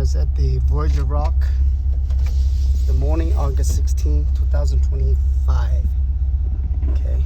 us at the Voyager Rock. The morning, August 16, 2025. Okay.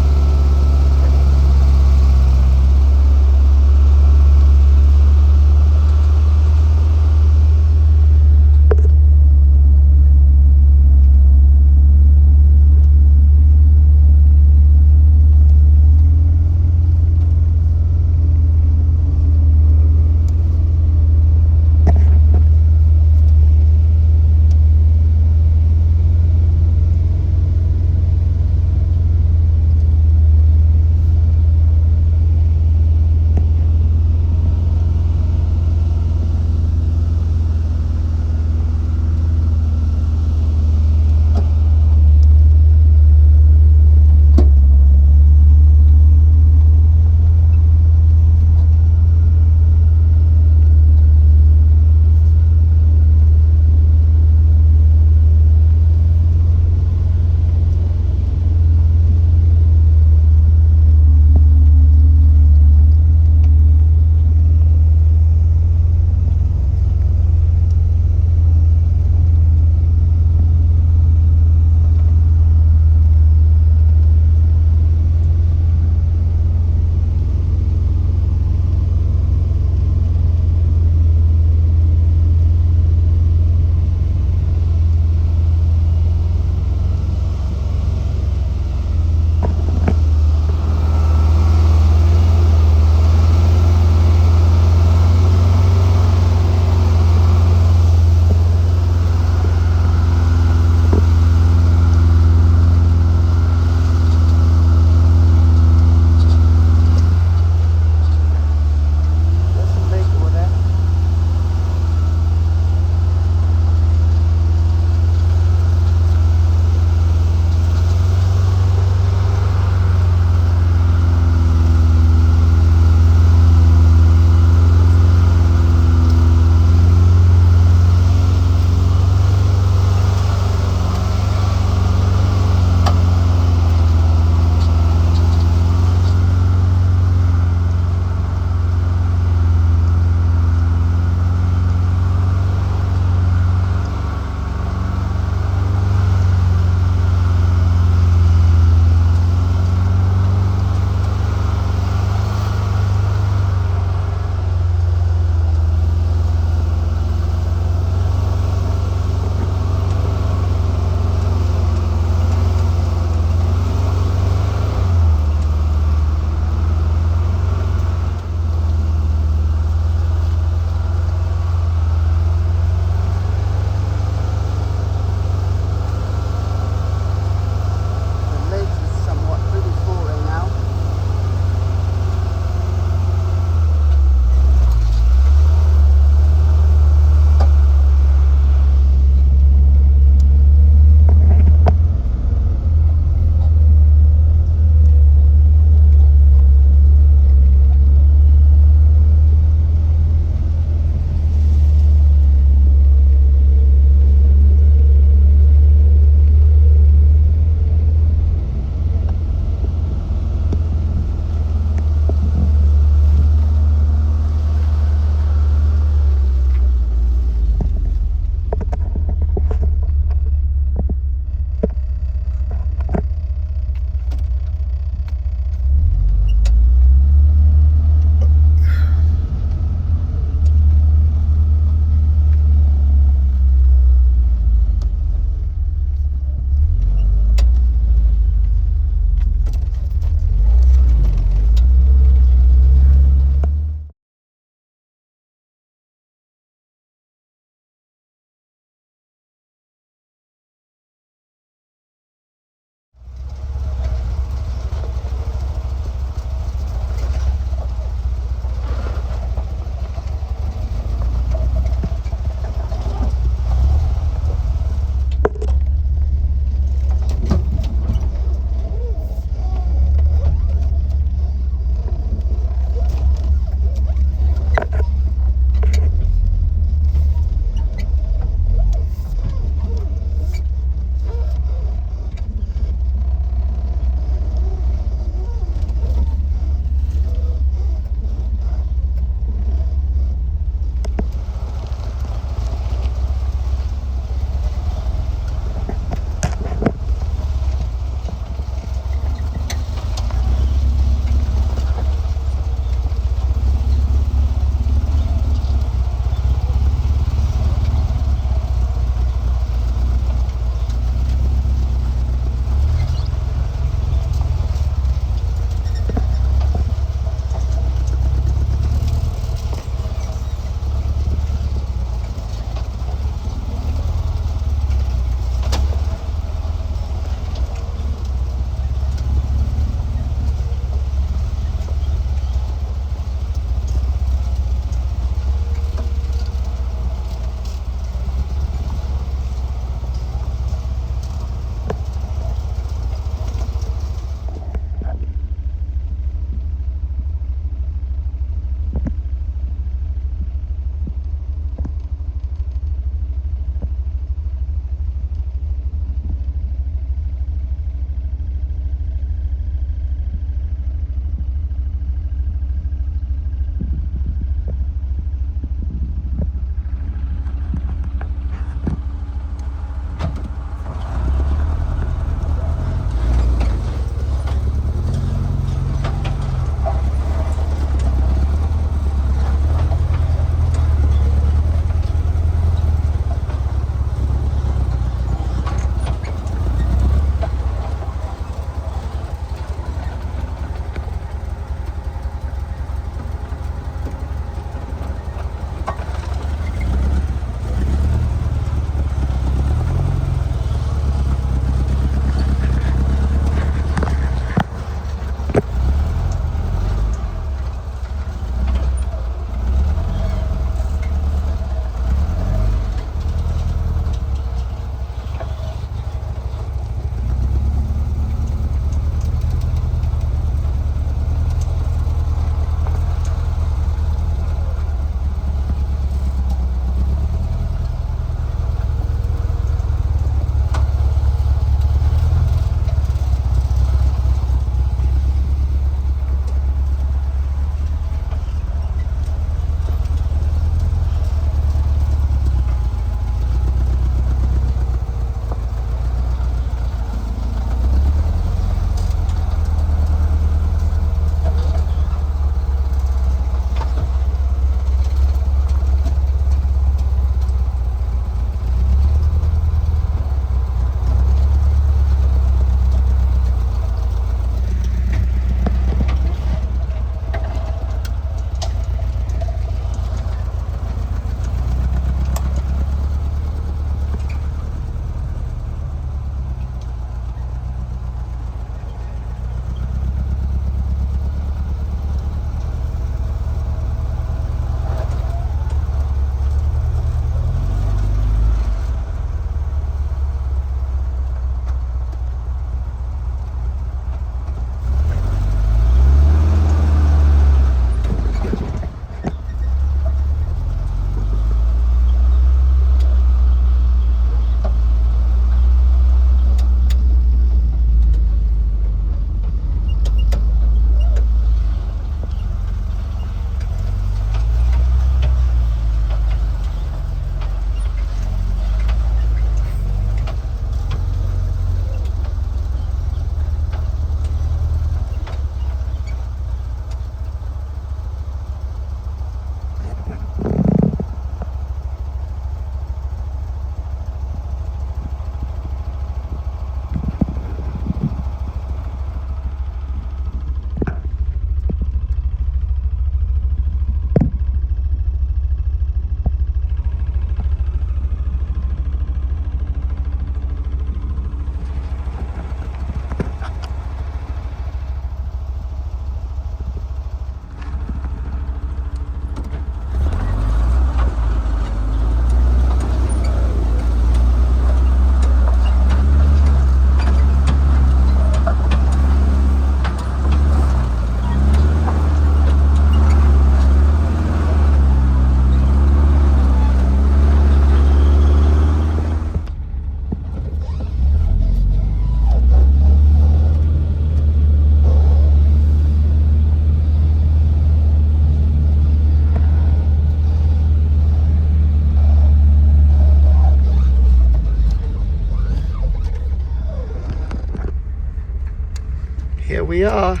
Here we are.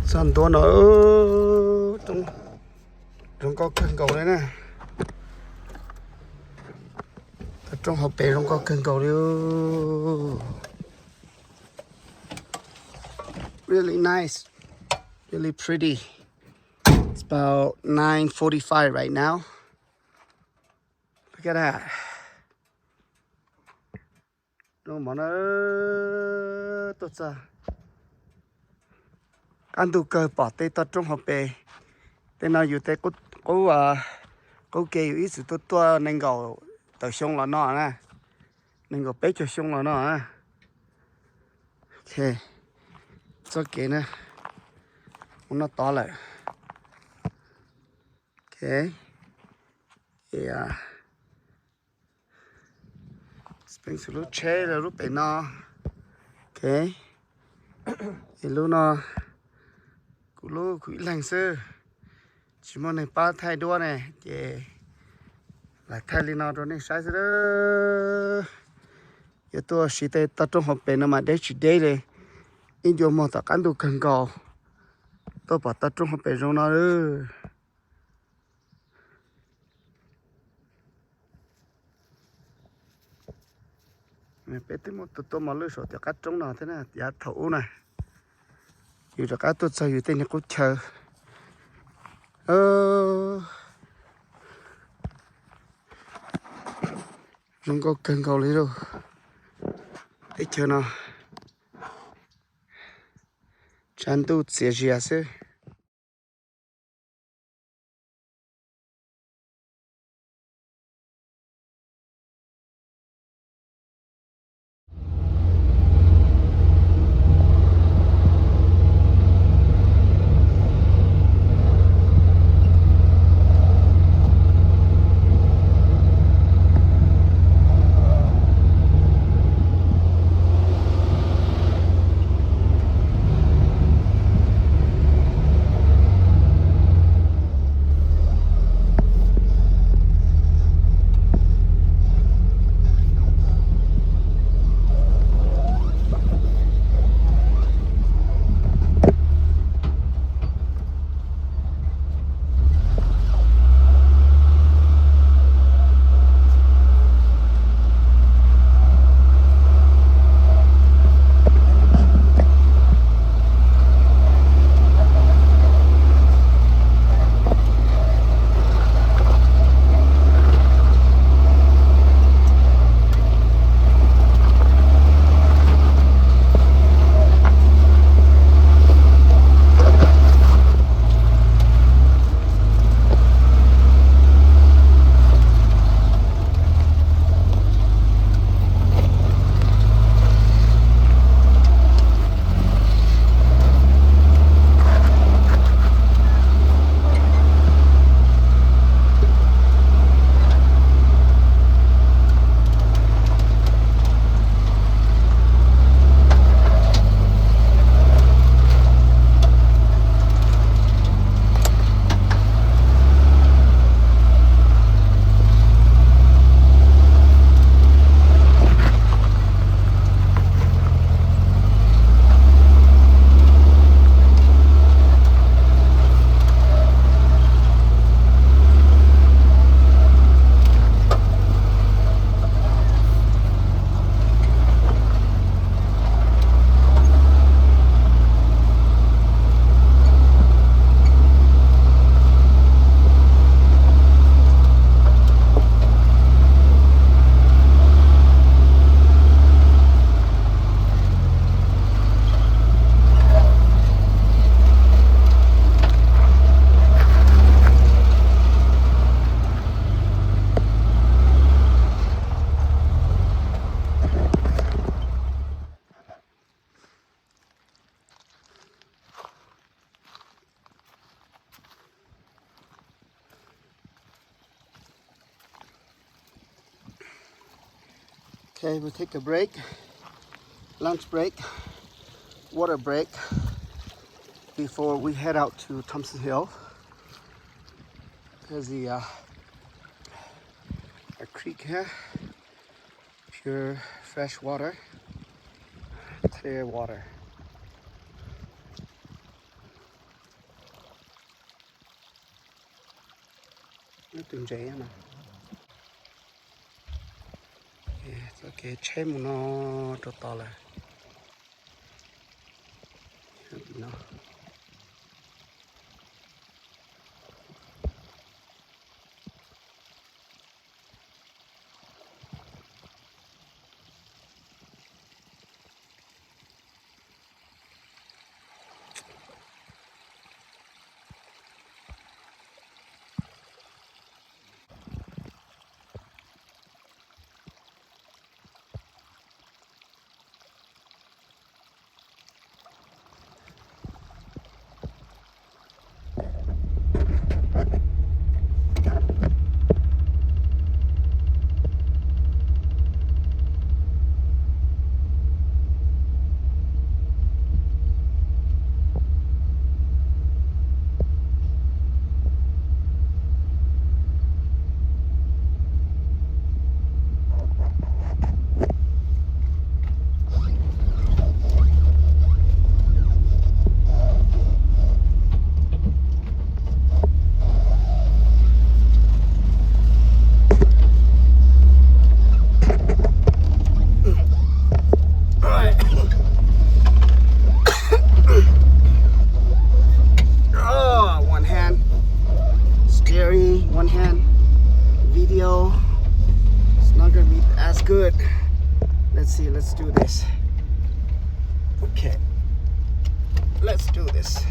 Sân to nữa trong có cần cầu đấy nè. Trong hộp bể trong có cần cầu đấy. Really nice, really pretty. It's about 9:45 right now. Look at that. Nó mà nó tốt sao? Anh tu cơ bỏ tay tao trong hộp bể. Tên nàoอยู่tay có kêu ý sự tôi nên gọi tao xong là nó nè. Nên gọi bé cho xong là nó nè. Ok. Cho kỹ nè. Nó to lại. Ok. Yeah. Spring sự lúc chế là lúc bé nó. Ok. Thì lúc nó cú lúc cú lành sơ. Chỉ muốn này ba thay đua này. Yeah. Lại thay lên nó rồi này sai rồi đó. Giờ tôi sẽ tới tập trung học bên mà để chỉ để đây. In vô một tập cán đồ cần cầu. Tôi bảo tập trung học bên trong nó nữa. Mẹ bé tới một tụt mà lưỡi sổ thì cắt trong nó thế này, giá thấu này. Dù cho các tôi sao dù tên nó cũng chờ. Không có cần cầu lấy đâu. Để chờ nào. Chẳng tu xỉa gì à sư. Okay, we'll take a break, lunch break, water break before we head out to Thompson Hill. There's a creek here. pure fresh water, clear water. Nó từng cháy mà. Cái cháy mà nó to to là nó. One hand steering, one hand video. It's not gonna be as good. Let's see, let's do this. Okay, let's do this.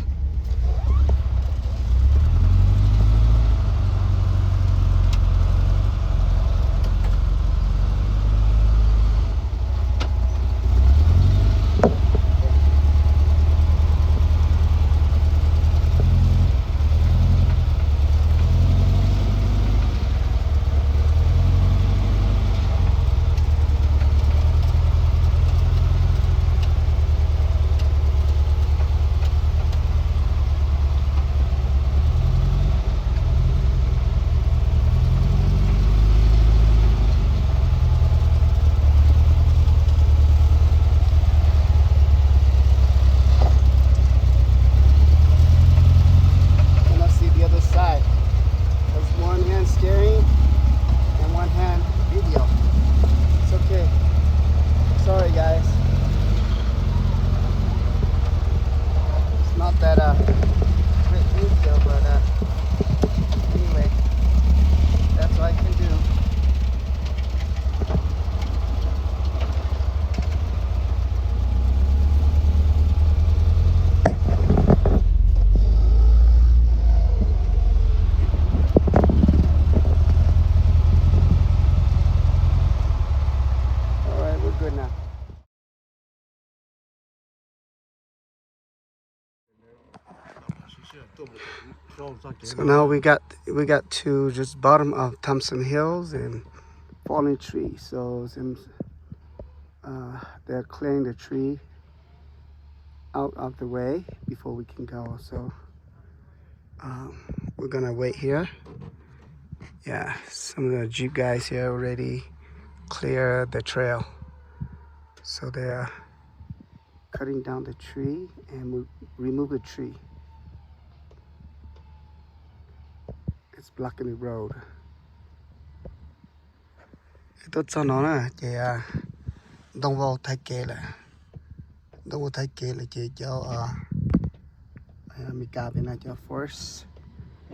So now we got to just bottom of Thompson Hills and fallen tree. So they're clearing the tree out of the way before we can go. So we're gonna wait here. Yeah, some of the Jeep guys here already clear the trail. So they're cutting down the tree and we remove the tree. It's blocking the road. Tốt cho nó nè, chị đông vào thay kê là chị cho mình cả bên này cho Forest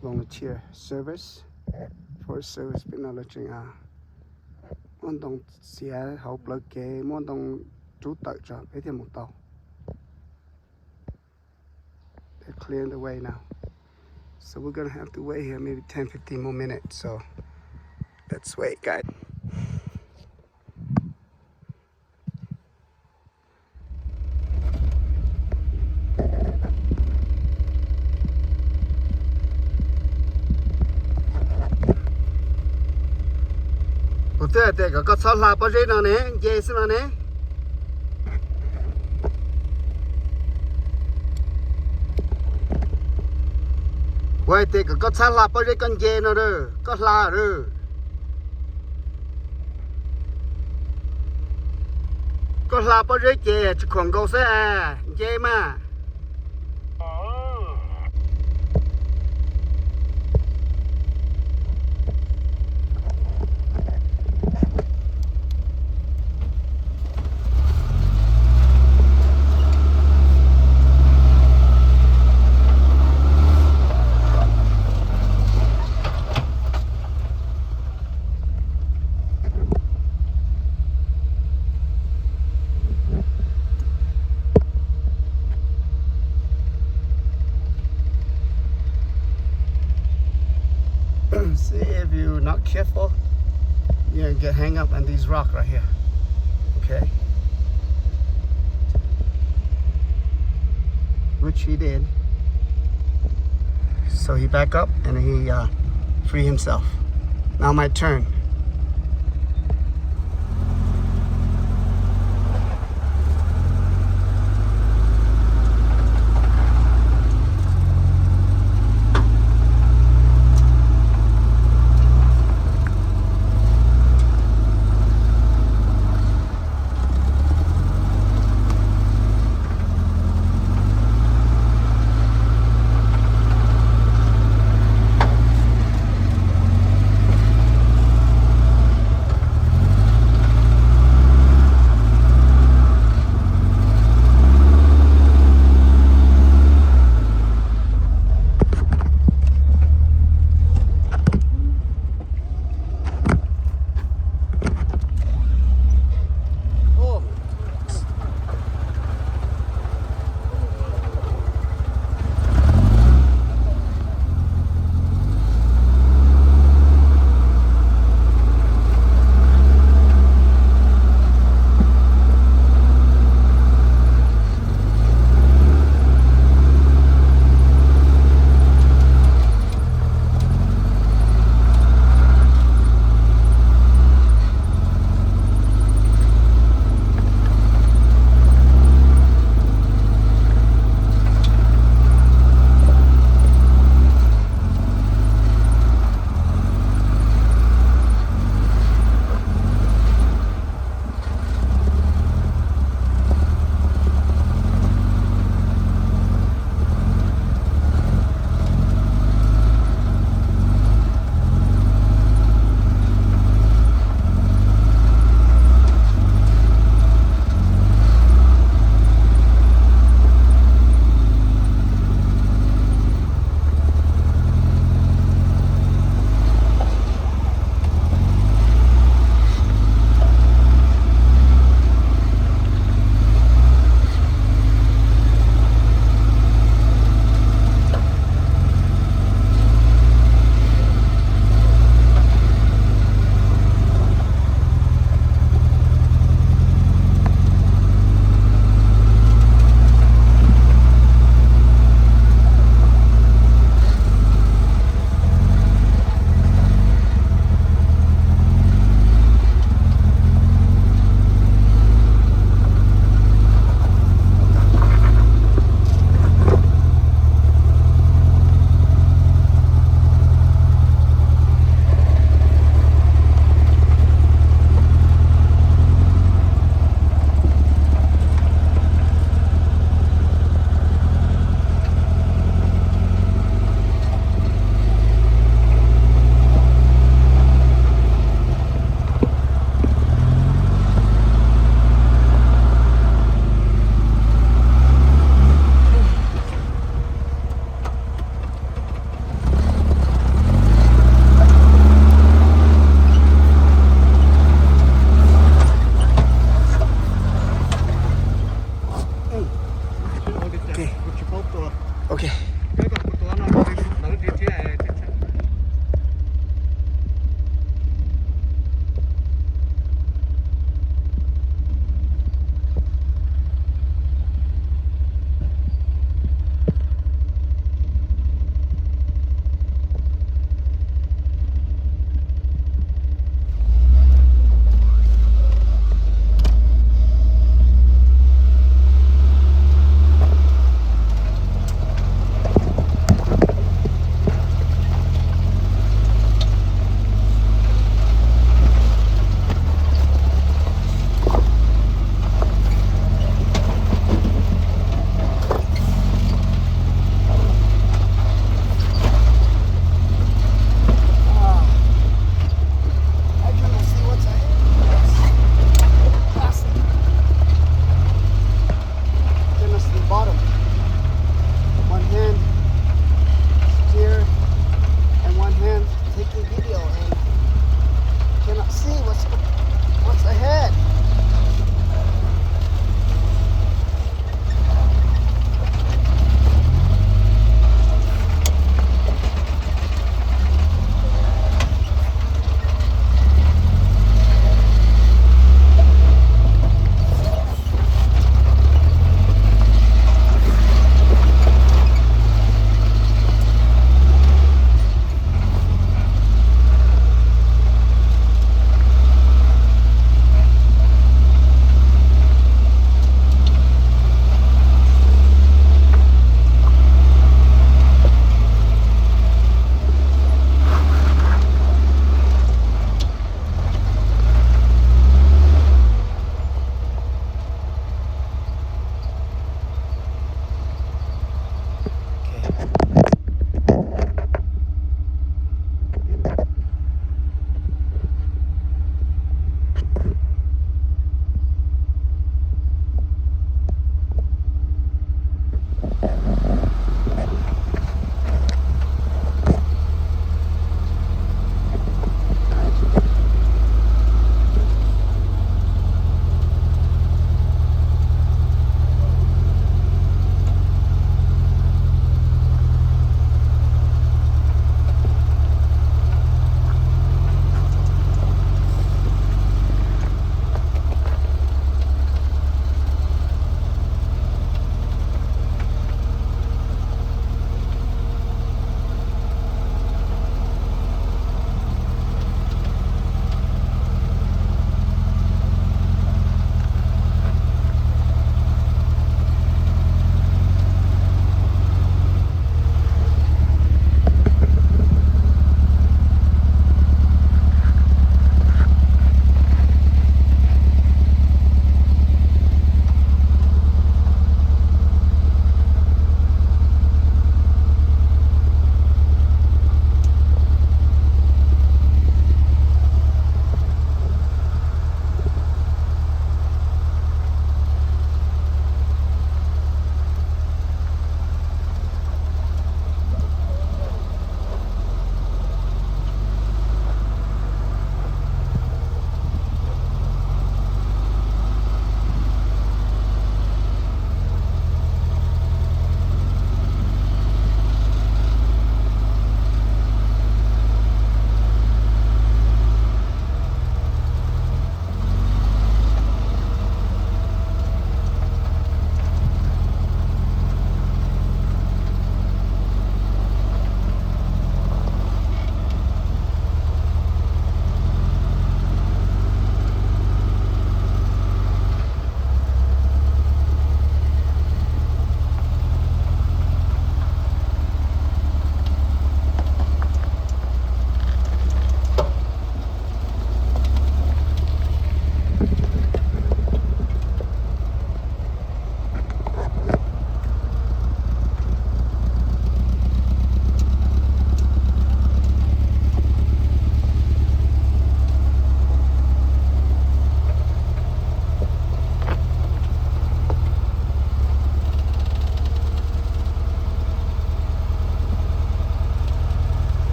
Volunteer Service. Forest Service bên nào là chuyện muốn đồng xe học lực kê muốn đồng trú tự cho biết thêm một tàu. They're clearing the way now. So we're gonna have to wait here maybe 10-15 more minutes. So let's wait, guys. Thế có sao là bao nhiêu nào nè, dễ xem nào nè. Vậy thì có sao là bao nhiêu con dễ nào rồi, có là rồi. có là bao giờ chơi chỉ còn câu xe chơi mà see if you're not careful, you're gonna get hung up on these rocks right here. Okay, which he did. So he back up and he free himself. Now my turn.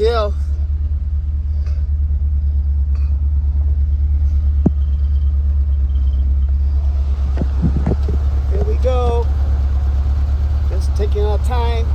hill. Here we go. Just taking our time.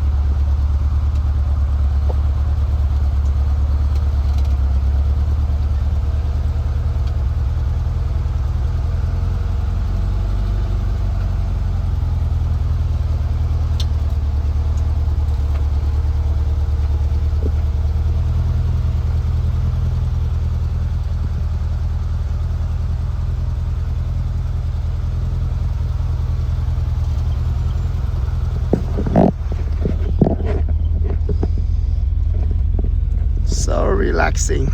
So relaxing.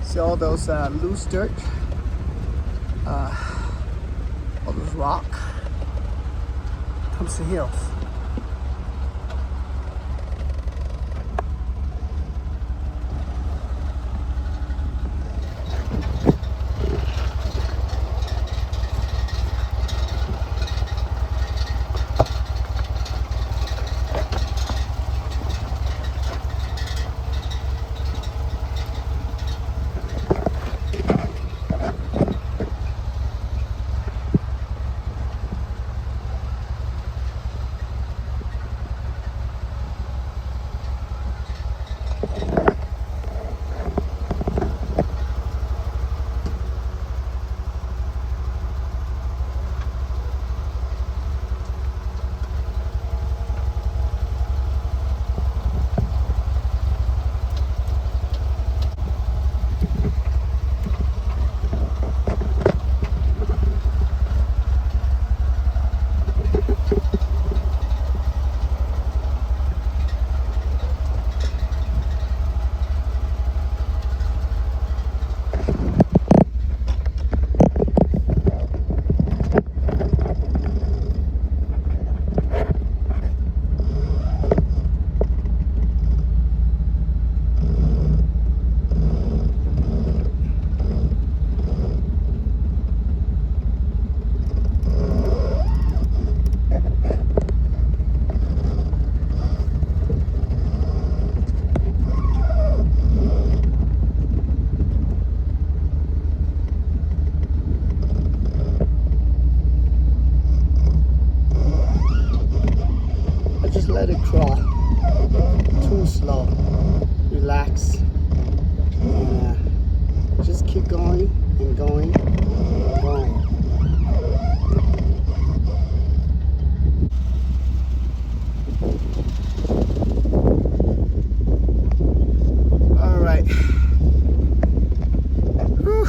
See all those loose dirt, all those rock, comes to hills. Let it crawl. Too slow. Relax. And just keep going and going and going. All right. Whew.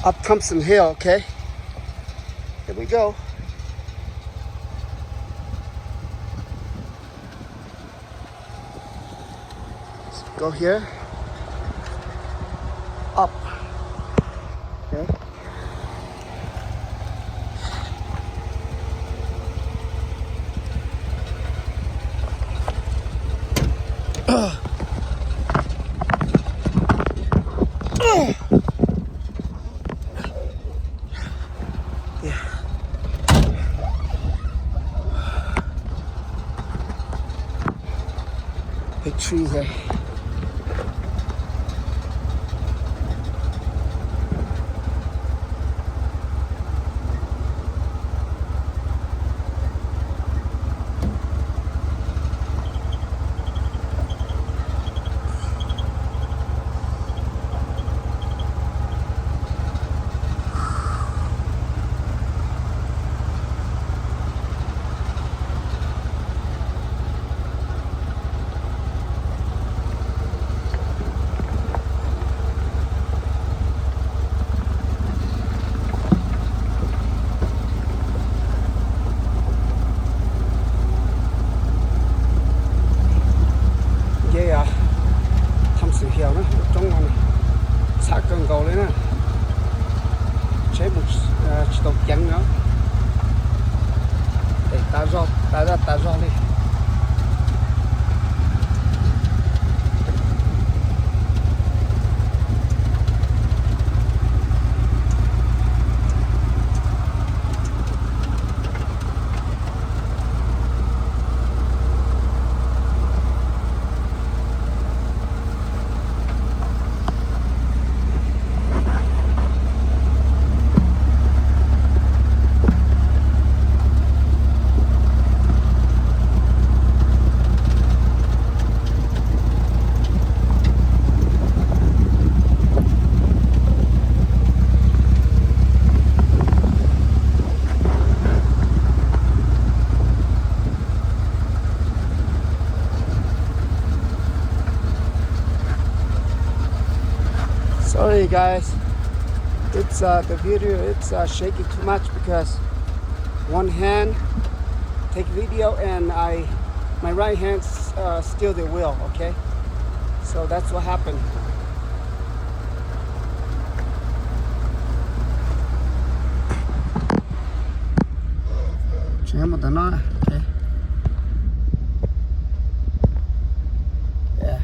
up Thompson Hill, okay? Here we go. Let's go here. Up. Okay. Big trees there. Thompson Hill đó, trong này xã Cần Cầu đấy nè, chế một tàu chắn nữa, để ta ra đi. Sorry guys, it's the video, it's shaking too much because one hand take video and my right hand steal the wheel, okay? So that's what happened. Okay. Yeah.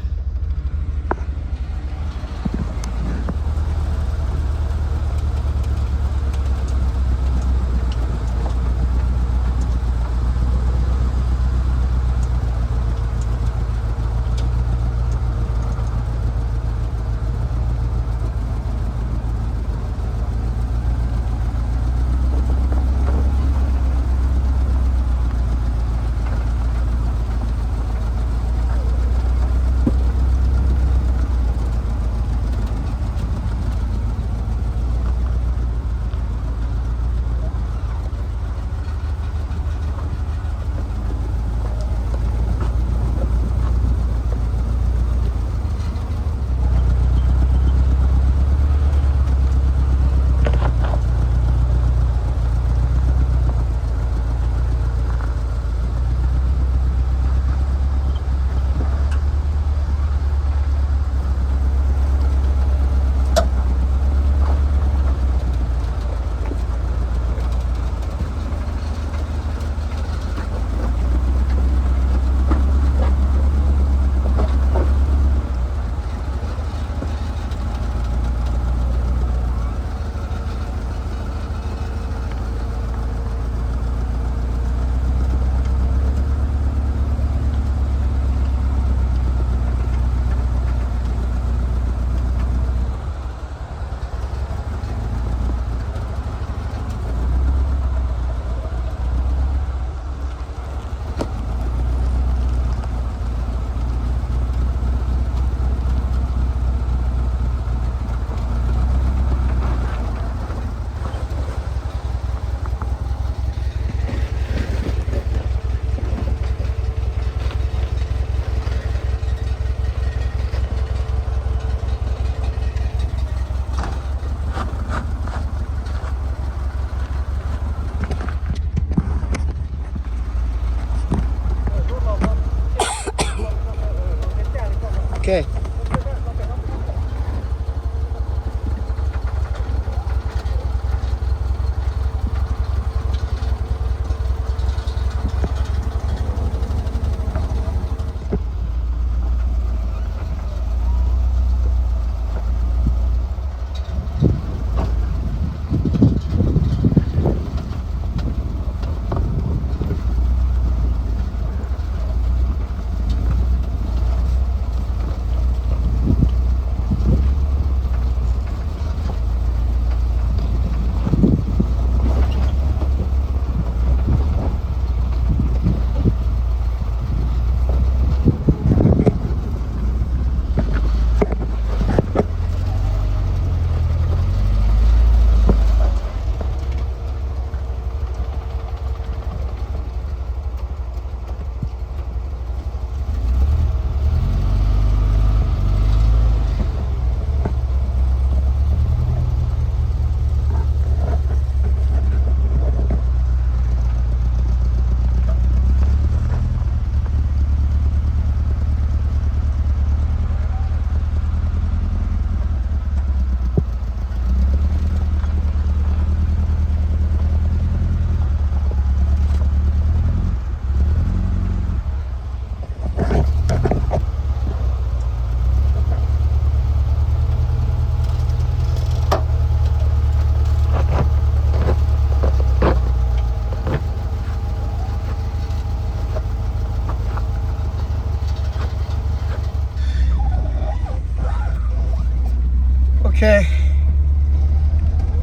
Okay.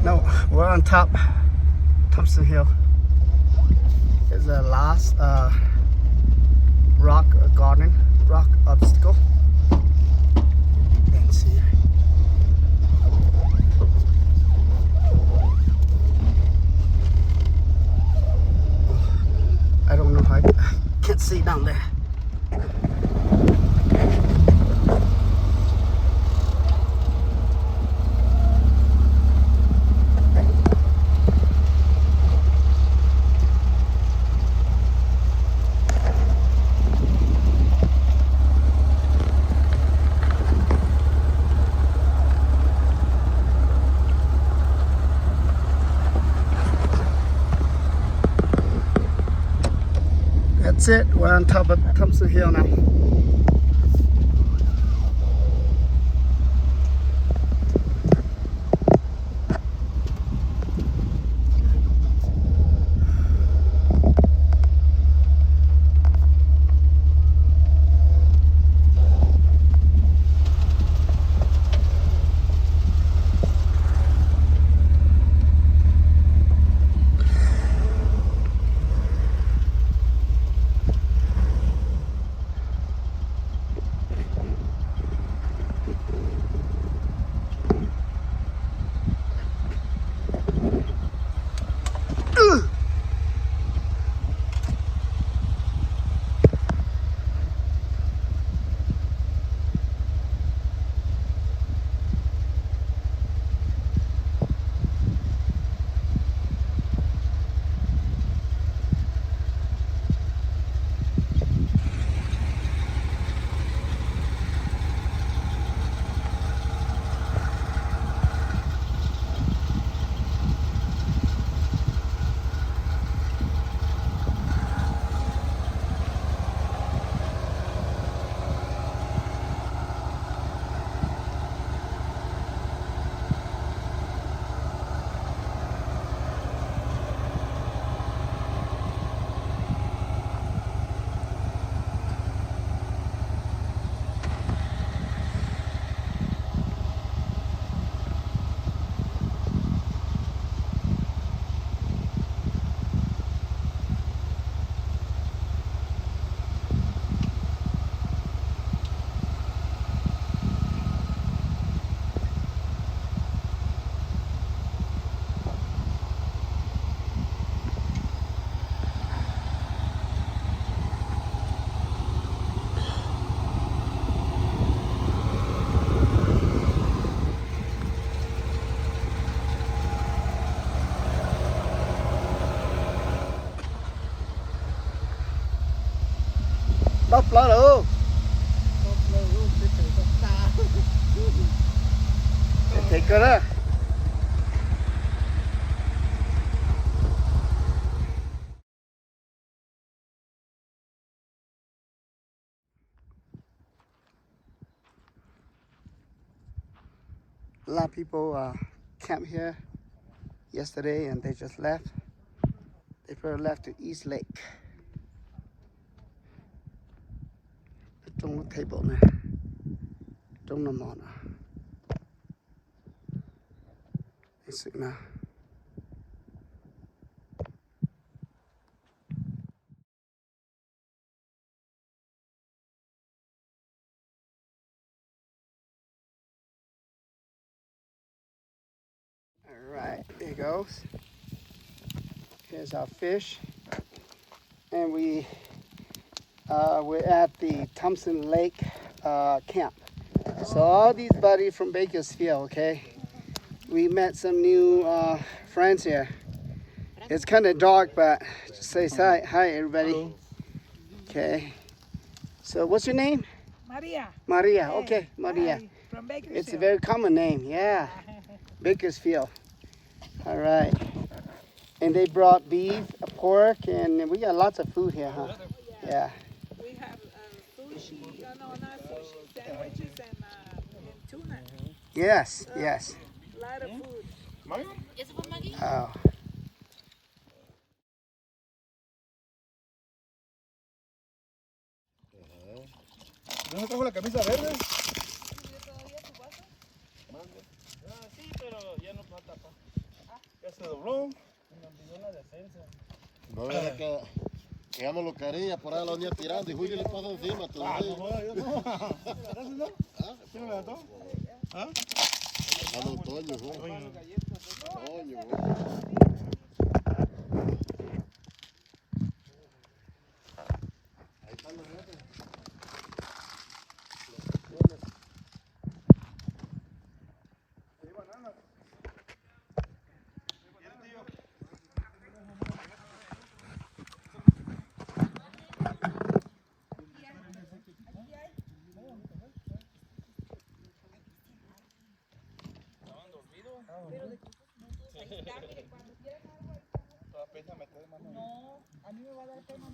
No, we're on top Thompson Hill. It's the last rock garden, rock obstacle. And see. I don't know how I can't see down there. That's it. We're on top of Thompson Hill now. Bắp lá đâu? Take it up. A lot of people camped here yesterday and they just left. They probably left to East Lake. Trong nó table này, trong nó mòn à. Để sự nào. All right, there it goes. Here's our fish, and we're at the Thompson Lake camp. So all these buddies from Bakersfield, okay? We met some new friends here. It's kind of dark, but just say hi everybody. Hello. Okay. So what's your name? Maria. Maria. Hey. Okay, Maria. Hi, from Bakersfield. It's a very common name. Yeah, Bakersfield. All right. And they brought beef, pork, and we got lots of food here, huh? Yeah. We have sushi, no, not sushi, sandwiches and tuna. Yes, yes. A lot of food. Oh. ¿No trajo la camisa verde? ya no puede tapar. Ya se dobló. No es que ya me lo quería, por ahí lo venía tirando y Julio le pasa encima todavía. Yo no. ¿Acaso no? ¿Quién me levantó? ¿Ah? A los Toños, ¿no? Toño. Ahí están los jefes. Toda pena meter mano. No, a mí me va a dar pena.